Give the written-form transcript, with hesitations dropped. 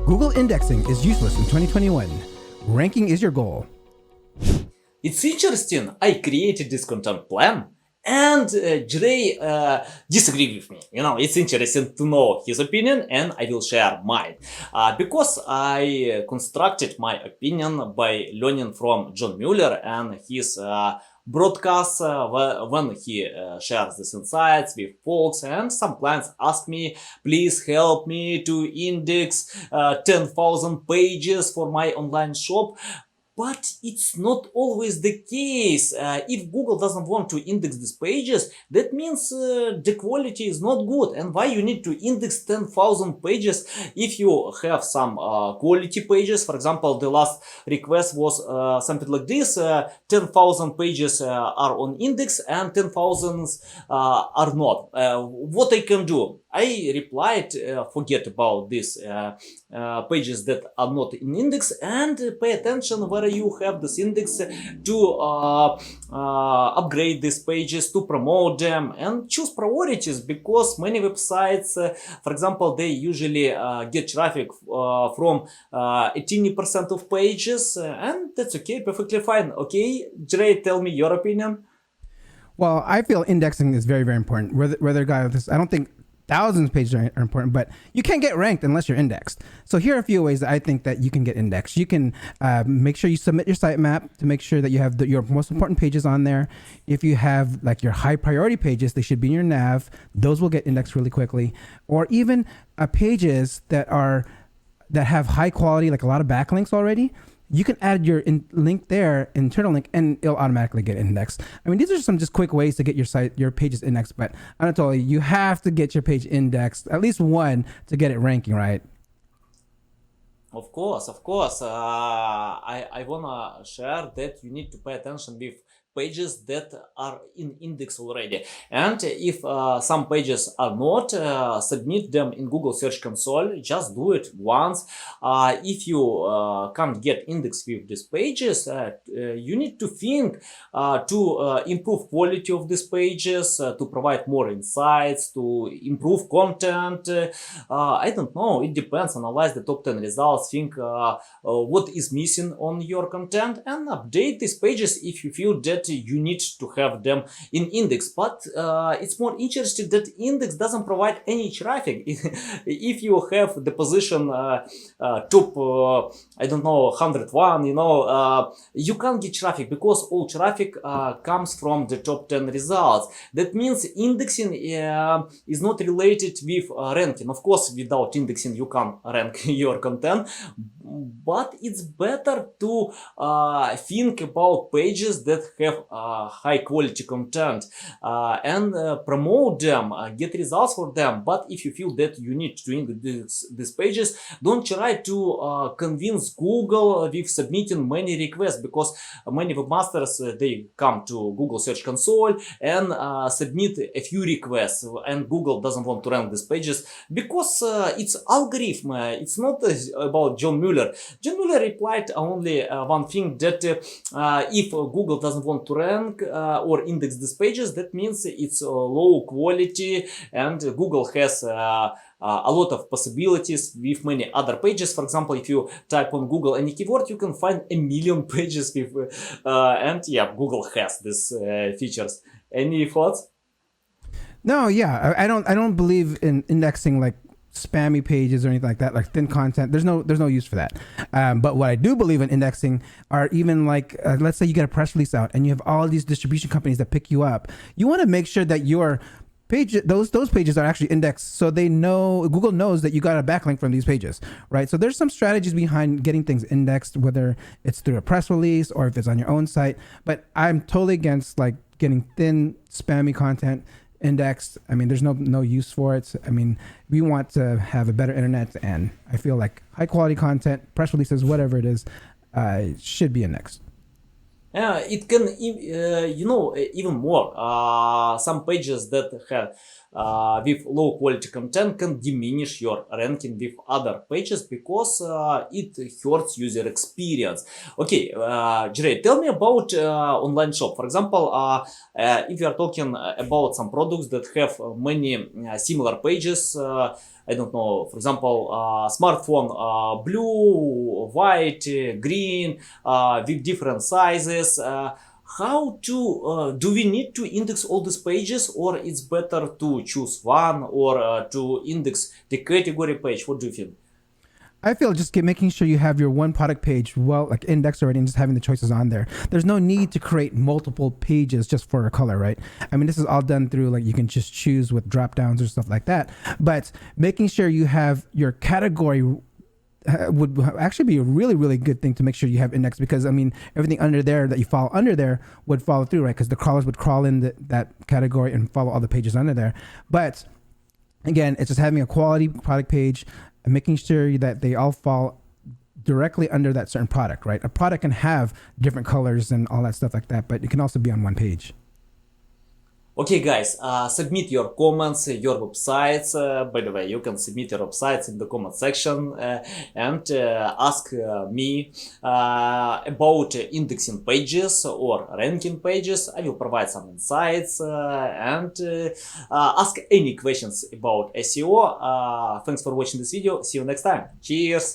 Google indexing is useless in 2021. Ranking is your goal. It's interesting. I created this content plan and Jray disagree with me. You know, it's interesting to know his opinion and I will share mine. Because I constructed my opinion by learning from John Mueller and his broadcasts when he shares these insights with folks, and some clients ask me, please help me to index 10,000 pages for my online shop. But it's not always the case. If Google doesn't want to index these pages, that means the quality is not good. And why you need to index 10,000 pages if you have some quality pages? For example, the last request was something like this. 10,000 pages are on index and 10,000 are not. What I can do? I replied, forget about these pages that are not in index and pay attention where you have this index to upgrade these pages, to promote them, and choose priorities, because many websites, for example, they usually get traffic from 18% of pages, and that's okay, perfectly fine. Okay, Jray, tell me your opinion. Well, I feel indexing is very, very important. Whether guy with this, I don't think thousands of pages are important, but you can't get ranked unless you're indexed. So here are a few ways that I think that you can get indexed. You can make sure you submit your sitemap to make sure that you have your most important pages on there. If you have like your high priority pages, they should be in your nav. Those will get indexed really quickly. Or even pages that have high quality, like a lot of backlinks already. You can add your link there, internal link, and it'll automatically get indexed. I mean, these are some just quick ways to get your pages indexed, but Anatoly, you have to get your page indexed, at least one, to get it ranking, right? Of course. I wanna share that you need to pay attention with pages that are in index already, and if some pages are not, submit them in Google Search Console. Just do it once. If you can't get index with these pages, you need to think to improve quality of these pages, to provide more insights, to improve content. I don't know, it depends. Analyze the top 10 results, think what is missing on your content, and update these pages if you feel that you need to have them in index. But it's more interesting that index doesn't provide any traffic. If you have the position top I don't know 101, you can't get traffic, because all traffic comes from the top 10 results. That means indexing is not related with ranking. Of course, without indexing you can't rank your content, but it's better to think about pages that have high quality content and promote them, get results for them. But if you feel that you need to index these pages, don't try to convince Google with submitting many requests, because many webmasters they come to Google Search Console and submit a few requests, and Google doesn't want to rank these pages because it's algorithm. It's not about John Mueller. John Mueller replied only one thing, that if Google doesn't want to rank or index these pages, that means it's low quality, and Google has a lot of possibilities with many other pages. For example, if you type on Google any keyword, you can find a million pages with, and yeah, Google has these features. Any thoughts? No, yeah, I don't believe in indexing like spammy pages or anything like that, like thin content. There's no use for that. But what I do believe in indexing are even like, let's say you get a press release out and you have all these distribution companies that pick you up. You want to make sure that your page, those pages are actually indexed, so they know, Google knows that you got a backlink from these pages, right? So there's some strategies behind getting things indexed, whether it's through a press release or if it's on your own site. But I'm totally against like getting thin, spammy content indexed. I mean, there's no use for it. I mean, we want to have a better internet, and I feel like high quality content, press releases, whatever it is, should be indexed. It can, even more. Some pages that have with low quality content can diminish your ranking with other pages, because it hurts user experience. Okay, Jray, tell me about online shop. For example, if you are talking about some products that have many similar pages, I don't know, for example, smartphone blue, white, green, with different sizes. How to do we need to index all these pages, or it's better to choose one, or to index the category page? What do you think? I feel just making sure you have your one product page well like indexed already and just having the choices on there. There's no need to create multiple pages just for a color, right? I mean, this is all done through like you can just choose with drop downs or stuff like that. But making sure you have your category would actually be a really, really good thing to make sure you have indexed, because I mean, everything under there that you follow under there would follow through, right? Because the crawlers would crawl in that category and follow all the pages under there. But again, it's just having a quality product page and making sure that they all fall directly under that certain product, right? A product can have different colors and all that stuff like that, but it can also be on one page. Okay, guys, submit your comments, your websites. By the way, you can submit your websites in the comment section and ask me about indexing pages or ranking pages. I will provide some insights and ask any questions about SEO. Thanks for watching this video. See you next time. Cheers!